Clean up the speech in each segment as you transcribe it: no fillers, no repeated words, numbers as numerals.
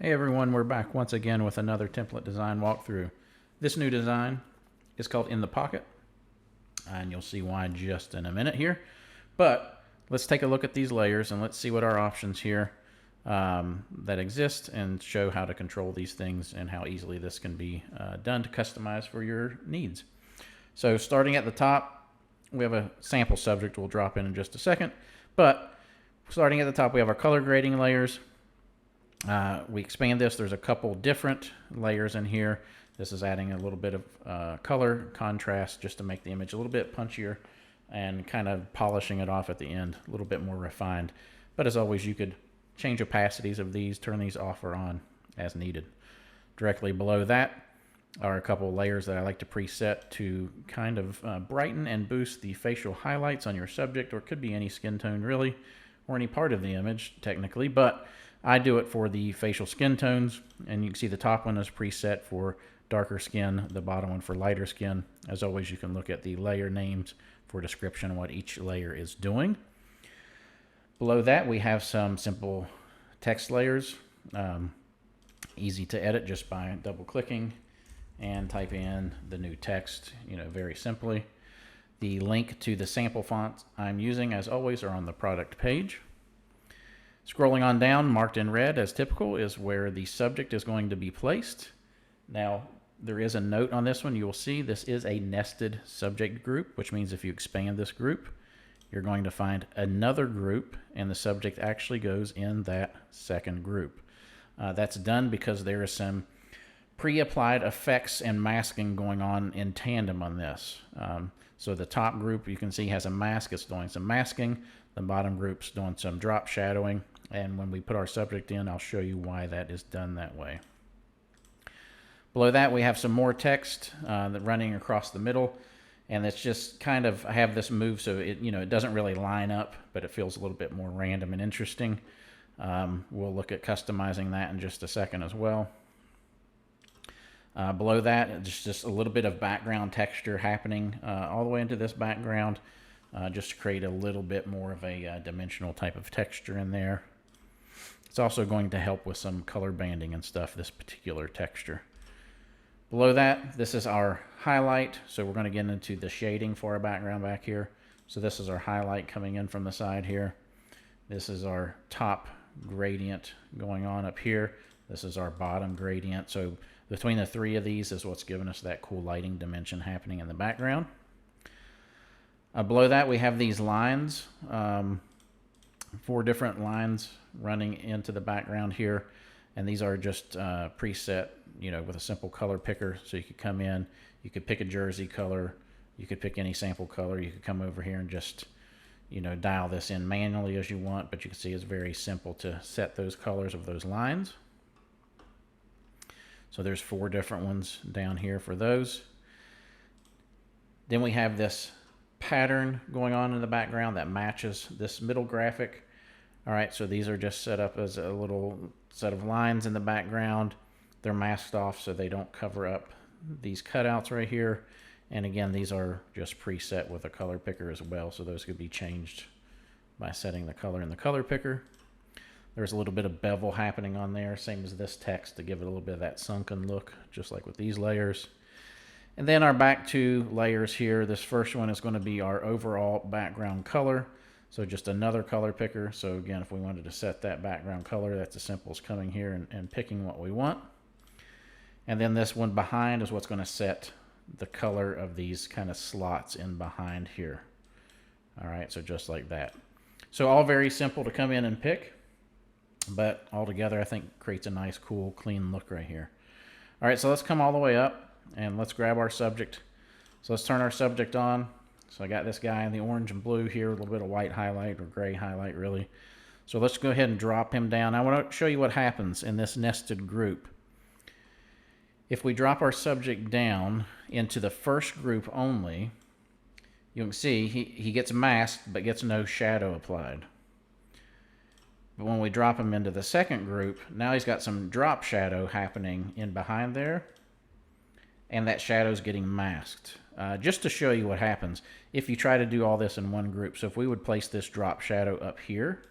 Hey everyone, we're back once again with another template design walkthrough. This new design is called In the Pocket, and you'll see why just in a minute here. But let's take a look at these layers and let's see what our options here that exist and show how to control these things and how easily this can be done to customize for your needs. So starting at the top, we have a sample subject we'll drop in just a second. But starting at the top, we have our color grading layers. We expand this. There's a couple different layers in here. This is adding a little bit of color contrast just to make the image a little bit punchier and kind of polishing it off at the end, a little bit more refined. But as always, you could change opacities of these, turn these off or on as needed. Directly below that are a couple of layers that I like to preset to kind of brighten and boost the facial highlights on your subject, or it could be any skin tone really, or any part of the image technically, but I do it for the facial skin tones, and you can see the top one is preset for darker skin, the bottom one for lighter skin. As always, you can look at the layer names for description of what each layer is doing. Below that, we have some simple text layers. Easy to edit just by double clicking and type in the new text, very simply. The link to the sample fonts I'm using, as always, are on the product page. Scrolling on down, marked in red as typical, is where the subject is going to be placed. Now, there is a note on this one. You will see this is a nested subject group, which means if you expand this group, you're going to find another group, and the subject actually goes in that second group. That's done because there is some pre-applied effects and masking going on in tandem on this. So the top group, you can see, has a mask. It's doing some masking. The bottom group's doing some drop shadowing. And when we put our subject in, I'll show you why that is done that way. Below that, we have some more text running across the middle. And it's just kind of, I have this move so it doesn't really line up, but it feels a little bit more random and interesting. We'll look at customizing that in just a second as well. Below that, just a little bit of background texture happening all the way into this background, just to create a little bit more of a dimensional type of texture in there. It's also going to help with some color banding and stuff, this particular texture. Below that, this is our highlight. So we're going to get into the shading for our background back here. So this is our highlight coming in from the side here. This is our top gradient going on up here. This is our bottom gradient. So between the three of these is what's giving us that cool lighting dimension happening in the background. Below that, we have these lines, 4 different lines running into the background here. And these are just preset, with a simple color picker. So you could come in, you could pick a jersey color, you could pick any sample color. You could come over here and just, dial this in manually as you want. But you can see it's very simple to set those colors of those lines. So there's 4 different ones down here for those. Then we have this pattern going on in the background that matches this middle graphic. All right, so these are just set up as a little set of lines in the background. They're masked off so they don't cover up these cutouts right here. And again, these are just preset with a color picker as well, so those could be changed by setting the color in the color picker. There's a little bit of bevel happening on there, same as this text, to give it a little bit of that sunken look, just like with these layers. And then our back 2 layers here. This first one is going to be our overall background color. So just another color picker. So again, if we wanted to set that background color, that's as simple as coming here and picking what we want. And then this one behind is what's going to set the color of these kind of slots in behind here. All right, so just like that. So all very simple to come in and pick, but all together I think creates a nice, cool, clean look right here. All right, so let's come all the way up and let's grab our subject. So let's turn our subject on. So I got this guy in the orange and blue here, a little bit of white highlight, or gray highlight really. So let's go ahead and drop him down. I want to show you what happens in this nested group. If we drop our subject down into the first group only, you can see he gets masked but gets no shadow applied. But when we drop him into the second group, now he's got some drop shadow happening in behind there, and that shadow's getting masked. Just to show you what happens if you try to do all this in one group. So if we would place this drop shadow up here,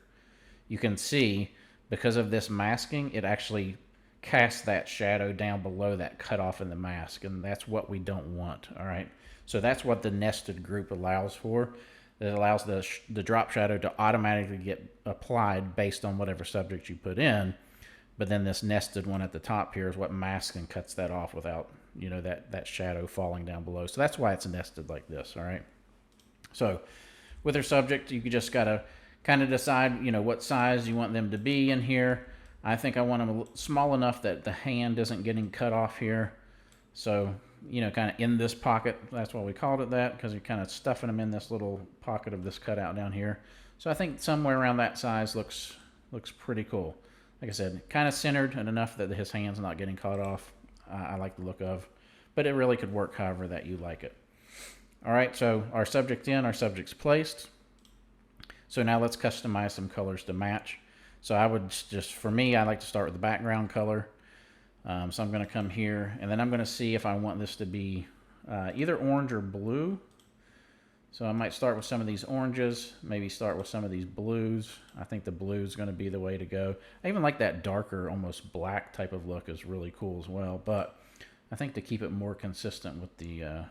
you can see because of this masking, it actually cast that shadow down below that cutoff in the mask, and that's what we don't want. All right, so that's what the nested group allows for. It allows the drop shadow to automatically get applied based on whatever subject you put in, but then this nested one at the top here is what masks and cuts that off without, you know, that shadow falling down below. So that's why it's nested like this. All right, so with your subject, you just gotta kind of decide, you know, what size you want them to be in here. I think I want them small enough that the hand isn't getting cut off here. So, you know, kind of in this pocket. That's why we called it that, because you're kind of stuffing them in this little pocket of this cutout down here. So I think somewhere around that size looks pretty cool. Like I said, kind of centered and enough that his hand's not getting cut off. I like the look of, but it really could work however that you like it. All right, so our subject in, our subject's placed. So now let's customize some colors to match. So I would just, for me, I like to start with the background color. So I'm going to come here, and then I'm going to see if I want this to be either orange or blue. So I might start with some of these oranges, maybe start with some of these blues. I think the blue is going to be the way to go. I even like that darker, almost black type of look is really cool as well. But I think to keep it more consistent with the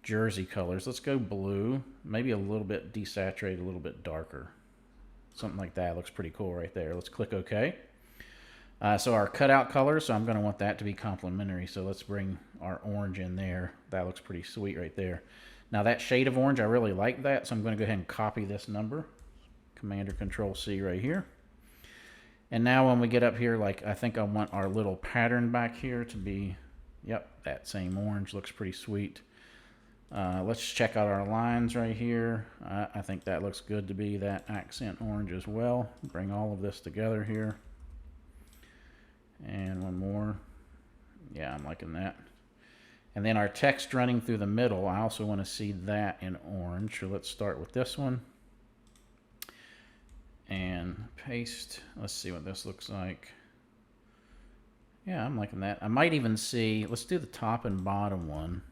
jersey colors, let's go blue, maybe a little bit desaturated, a little bit darker. Something like that looks pretty cool right there. Let's click OK. So our cutout color, so I'm going to want that to be complementary. So let's bring our orange in there. That looks pretty sweet right there. Now that shade of orange, I really like that. So I'm going to go ahead and copy this number. Command or Control C right here. And now when we get up here, like I think I want our little pattern back here to be, yep, that same orange looks pretty sweet. Let's check out our lines right here. I think that looks good to be that accent orange as well. Bring all of this together here. And one more. Yeah, I'm liking that. And then our text running through the middle, I also want to see that in orange. So let's start with this one. And paste. Let's see what this looks like. Yeah, I'm liking that. I might even see, let's do the top and bottom one.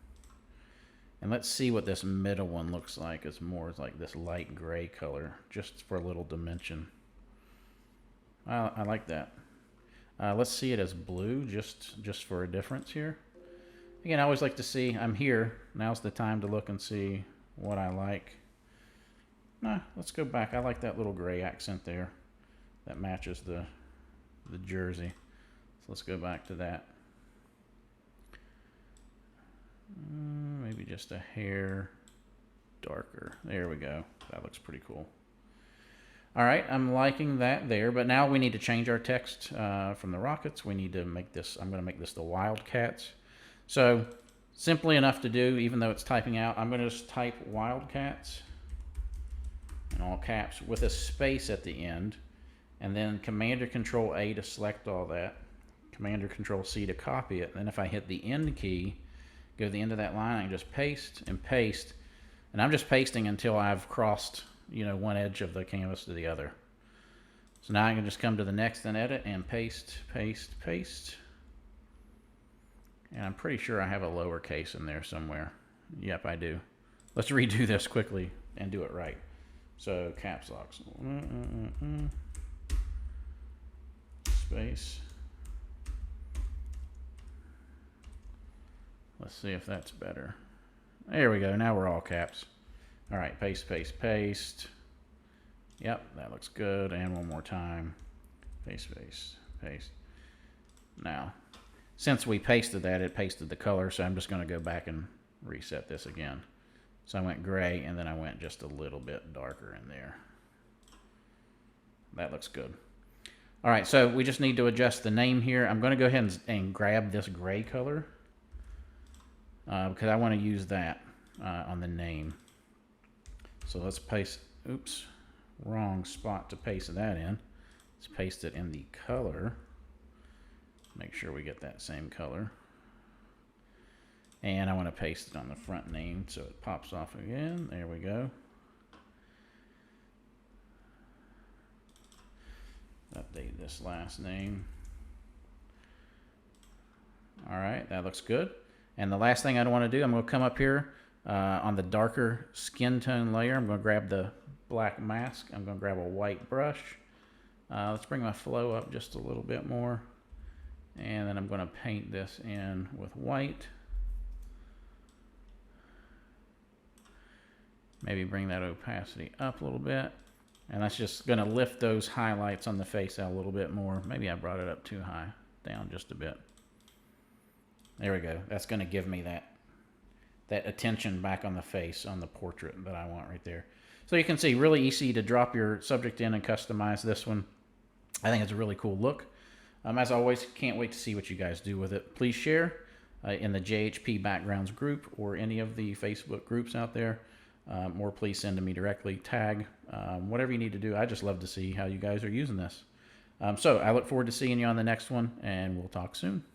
And let's see what this middle one looks like. It's more like this light gray color, just for a little dimension. I like that. Let's see it as blue, just for a difference here. Again, I always like to see, I'm here. Now's the time to look and see what I like. Nah, let's go back. I like that little gray accent there. That matches the jersey. So let's go back to that. Maybe just a hair darker. There we go. That looks pretty cool. All right, I'm liking that there, but now we need to change our text from the Rockets. We need to make this, I'm going to make this the Wildcats. So simply enough to do, even though it's typing out, I'm going to just type Wildcats in all caps with a space at the end, and then Command or Control A to select all that, Command or Control C to copy it, and then if I hit the end key, go to the end of that line, I can just paste and paste, and I'm just pasting until I've crossed, you know, one edge of the canvas to the other. So now I can just come to the next and edit and paste, paste, paste. And I'm pretty sure I have a lowercase in there somewhere. Yep, I do. Let's redo this quickly and do it right. So caps locks. Space. Let's see if that's better. There we go. Now we're all caps. All right, paste, paste, paste. Yep, that looks good. And one more time. Paste, paste, paste. Now, since we pasted that, it pasted the color, so I'm just going to go back and reset this again. So I went gray, and then I went just a little bit darker in there. That looks good. All right, so we just need to adjust the name here. I'm going to go ahead and grab this gray color because I want to use that on the name. So let's paste, oops, wrong spot to paste that in. Let's paste it in the color. Make sure we get that same color. And I want to paste it on the front name so it pops off again. There we go. Update this last name. All right, that looks good. And the last thing I want to do, I'm going to come up here on the darker skin tone layer. I'm going to grab the black mask. I'm going to grab a white brush. Let's bring my flow up just a little bit more. And then I'm going to paint this in with white. Maybe bring that opacity up a little bit. And that's just going to lift those highlights on the face out a little bit more. Maybe I brought it up too high. Down just a bit. There we go. That's going to give me that attention back on the face on the portrait that I want right there. So you can see, really easy to drop your subject in and customize this one. I think it's a really cool look. As always, can't wait to see what you guys do with it. Please share in the JHP Backgrounds group or any of the Facebook groups out there. Or please send to me directly, tag, whatever you need to do. I just love to see how you guys are using this. So I look forward to seeing you on the next one, and we'll talk soon.